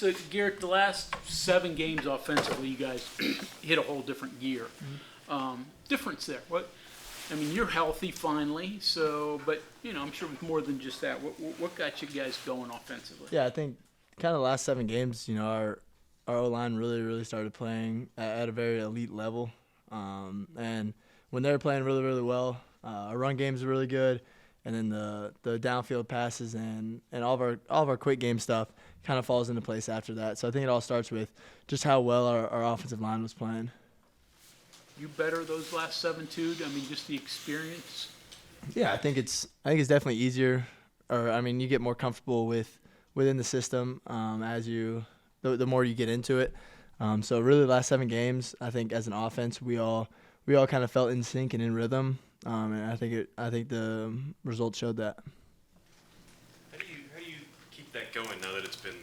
So, Garrett, the last 7 games offensively, you guys hit a whole different gear. Difference there. I mean, you're healthy finally, but I'm sure it was more than just that. What got you guys going offensively? Yeah, I think kind of the last 7 games, our O-line really started playing at a very elite level. And when they were playing really, really well, our run games were really good. And then the downfield passes and all of our quick game stuff kind of falls into place after that. So I think it all starts with just how well our offensive line was playing. You better those last 7 too? I mean, just the experience? Yeah, I think it's definitely easier. You get more comfortable within the system as the more you get into it. So really, the last 7 games, I think as an offense, we all kind of felt in sync and in rhythm. And I think the results showed that. How do you keep that going now that it's been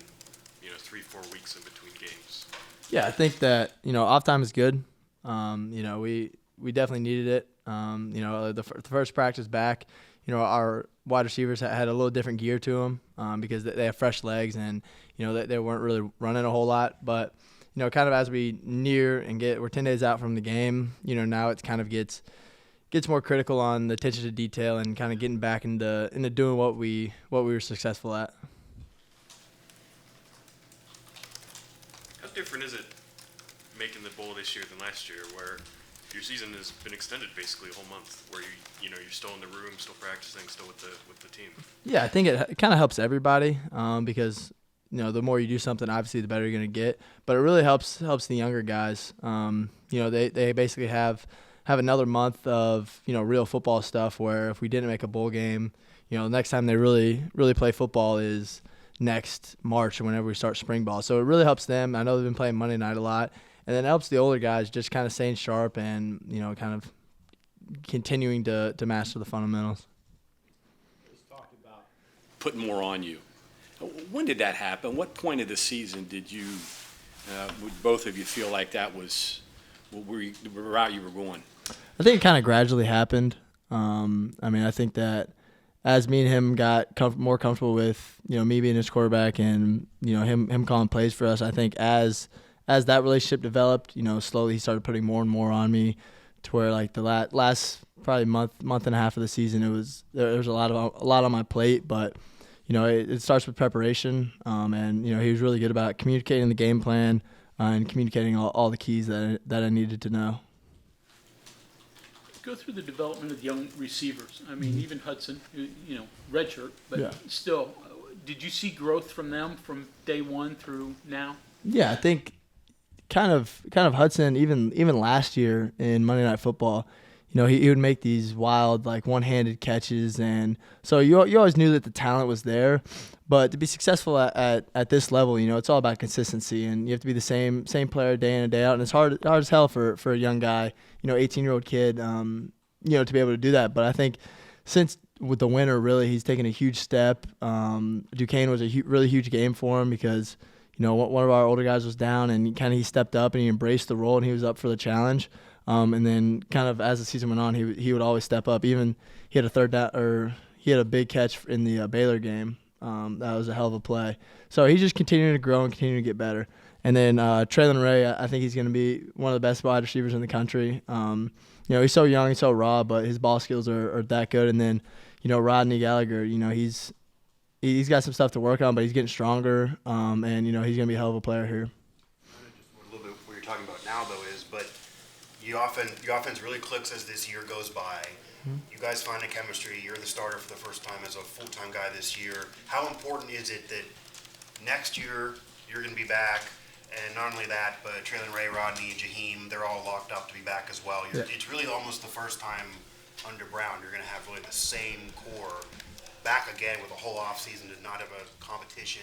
3-4 weeks in between games? Yeah, I think that off time is good. We definitely needed it. The first practice back, our wide receivers had a little different gear to them because they have fresh legs and they weren't really running a whole lot. But kind of as we near and we're 10 days out from the game, now it kind of gets more critical on the attention to detail and kind of getting back into doing what we were successful at. How different is it making the bowl this year than last year, where your season has been extended basically a whole month, where you're still in the room, still practicing, still with the team? Yeah, I think it kind of helps everybody because the more you do something, obviously the better you're going to get. But it really helps the younger guys. They basically have another month of real football stuff, where if we didn't make a bowl game, the next time they really play football is next March, whenever we start spring ball. So it really helps them. I know they've been playing Monday night a lot, and then it helps the older guys just kind of staying sharp and kind of continuing to master the fundamentals. Just talked about putting more on you. When did that happen? What point of the season did you, would both of you feel like that was the route you were going? I think it kind of gradually happened. I think that as me and him got more comfortable with me being his quarterback and him calling plays for us, I think as that relationship developed, slowly he started putting more and more on me, to where like the last probably month and a half of the season, there was a lot on my plate, but it starts with preparation, and he was really good about communicating the game plan and communicating all the keys that I needed to know. Go through the development of young receivers. I mean, even Hudson, redshirt, but yeah. Still, did you see growth from them from day one through now? Yeah, I think kind of Hudson, even last year in Monday Night Football, he would make these wild, like, one-handed catches, and so you always knew that the talent was there. But to be successful at this level, it's all about consistency, and you have to be the same player day in and day out, and it's hard as hell for a young guy, 18-year-old kid, to be able to do that. But I think since with the winter, really, he's taken a huge step. Duquesne was a really huge game for him because, one of our older guys was down, and he stepped up and he embraced the role, and he was up for the challenge. And then kind of as the season went on, he would always step up. Even he had a third down, or he had a big catch in the Baylor game. That was a hell of a play. So he's just continuing to grow and continuing to get better. And then Traylon Ray, I think he's going to be one of the best wide receivers in the country. He's so young, he's so raw, but his ball skills are that good. And then, Rodney Gallagher, he's got some stuff to work on, but he's getting stronger. And he's going to be a hell of a player here. A little bit what you're talking about now, though, is your offense really clicks as this year goes by. You guys find a chemistry. You're the starter for the first time as a full-time guy this year. How important is it that next year you're going to be back, and not only that, but Traylon Ray, Rodney, Jaheim, they're all locked up to be back as well. It's really almost the first time under Brown you're going to have really the same core back again with a whole offseason to not have a competition.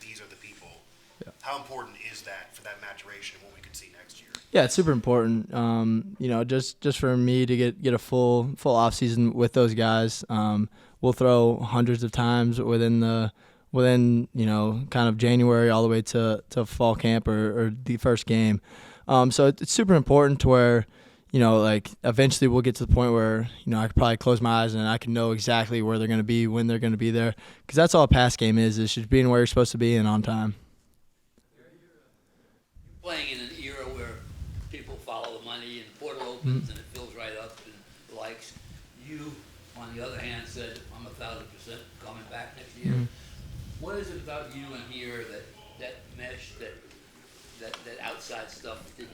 These are the people. Yeah. How important is that for that maturation and what we could see next year? Yeah, it's super important. Just for me to get a full off season with those guys. We'll throw hundreds of times within kind of January all the way to fall camp or the first game. So it's super important to where eventually we'll get to the point where I could probably close my eyes and I can know exactly where they're going to be, when they're going to be there, because that's all a pass game is just being where you're supposed to be and on time. playing in an era where people follow the money and portal opens and it fills right up and likes. You, on the other hand, said, I'm 1,000% coming back next year. What is it about you and here that mesh, that outside stuff that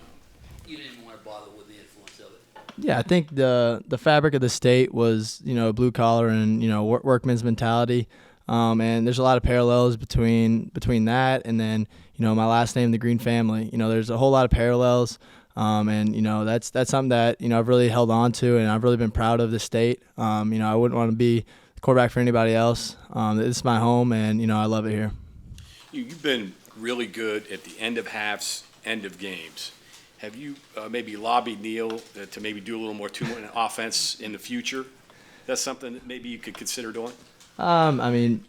you didn't want to bother with the influence of it? Yeah, I think the fabric of the state was, blue collar and, workman's mentality. And there's a lot of parallels between that and then, my last name, the Greene family. There's a whole lot of parallels. And that's something that, I've really held on to and I've really been proud of the state. I wouldn't want to be the quarterback for anybody else. This is my home and, I love it here. You've been really good at the end of halves, end of games. Have you maybe lobbied Neil to maybe do a little more two-minute offense in the future? That's something that maybe you could consider doing?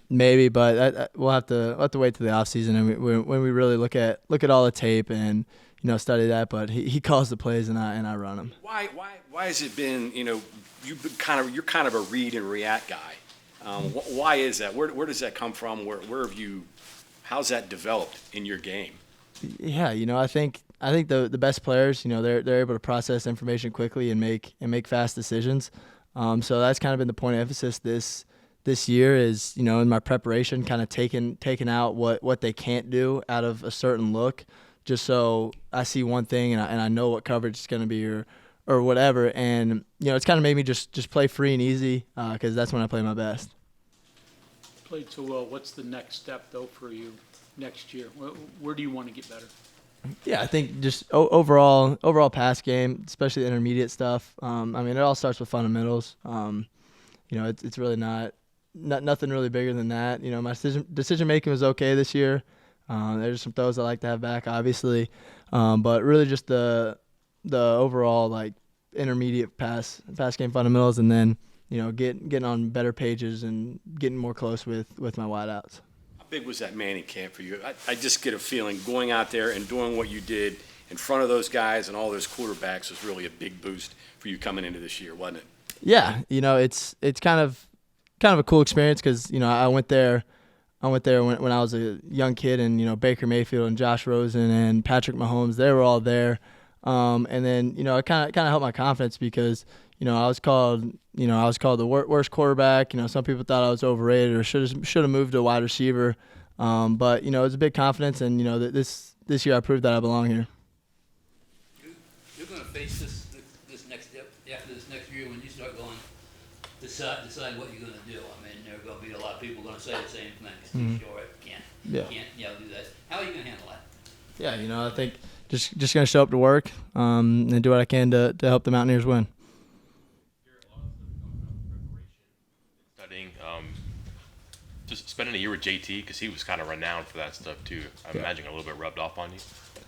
Maybe, but we'll have to wait till the off season and when we really look at all the tape and study that. But he calls the plays and I run them. Why has it been? You're kind of a read and react guy. Why is that? Where does that come from? Where have you? How's that developed in your game? Yeah, I think the best players, they're able to process information quickly and make fast decisions. So that's kind of been the point of emphasis this year is, in my preparation, kind of taking out what they can't do out of a certain look, just so I see one thing and I know what coverage is going to be or whatever. And, it's kind of made me just play free and easy because that's when I play my best. Played so well. What's the next step, though, for you next year? Where do you want to get better? Yeah, I think just overall pass game, especially the intermediate stuff. It all starts with fundamentals. It's really nothing really bigger than that. My decision making was okay this year. There's some throws I like to have back, obviously, but really just the overall intermediate pass game fundamentals, and then getting on better pages and getting more close with my wideouts. How big was that Manning camp for you? I just get a feeling going out there and doing what you did in front of those guys and all those quarterbacks was really a big boost for you coming into this year, wasn't it? Yeah, it's kind of a cool experience because I went there when I was a young kid, and Baker Mayfield and Josh Rosen and Patrick Mahomes, they were all there, and then it kind of helped my confidence because I was called the worst quarterback. Some people thought I was overrated or should have moved to a wide receiver, but it's a big confidence, and this year I proved that I belong here. You're going to face this next step after this next year when you start going decide what you're going to do. There are going to be a lot of people going to say the same thing. Steve Short can't do that. How are you going to handle that? Yeah, I think just going to show up to work and do what I can to help the Mountaineers win. Studying, just spending a year with JT because he was kind of renowned for that stuff too. I imagine a little bit rubbed off on you.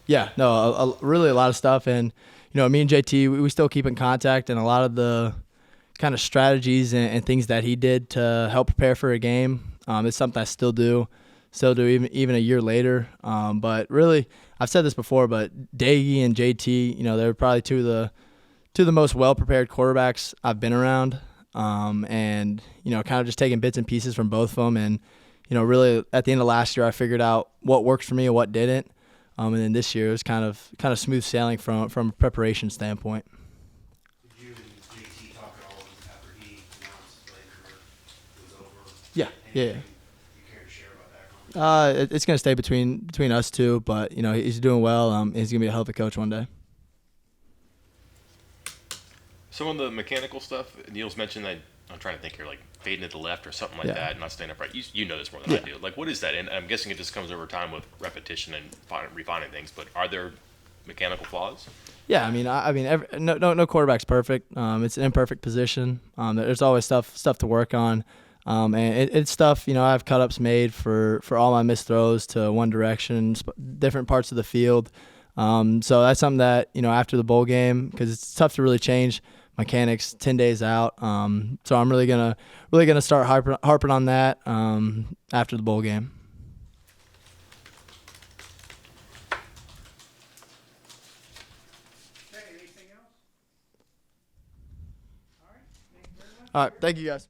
Yeah, no, really a lot of stuff, and me and JT, we still keep in contact, and a lot of the kind of strategies and things that he did to help prepare for a game, it's something I still do even a year later. But really, I've said this before, but Daggy and JT, they're probably two of the most well prepared quarterbacks I've been around. And kind of just taking bits and pieces from both of them, and really at the end of last year, I figured out what worked for me and what didn't. And then this year it was kind of smooth sailing from a preparation standpoint. Did you and JT talk at all after he announced it was over? Yeah. You care to share about that? It's gonna stay between us two, but he's doing well. He's gonna be a hell of a coach one day. Some of the mechanical stuff, Neil's mentioned that, I'm trying to think here, like fading to the left or something like that, not staying upright. You know this more than I do. Like, what is that? And I'm guessing it just comes over time with repetition and refining things, but are there mechanical flaws? Yeah, no quarterback's perfect. It's an imperfect position. There's always stuff to work on. And it's stuff, I have cut-ups made for all my missed throws to one direction, different parts of the field. So that's something that, after the bowl game, because it's tough to really change mechanics 10 days out. So I'm really gonna start harping on that after the bowl game. Okay, anything else? All right, thank you very much. All right, thank you guys.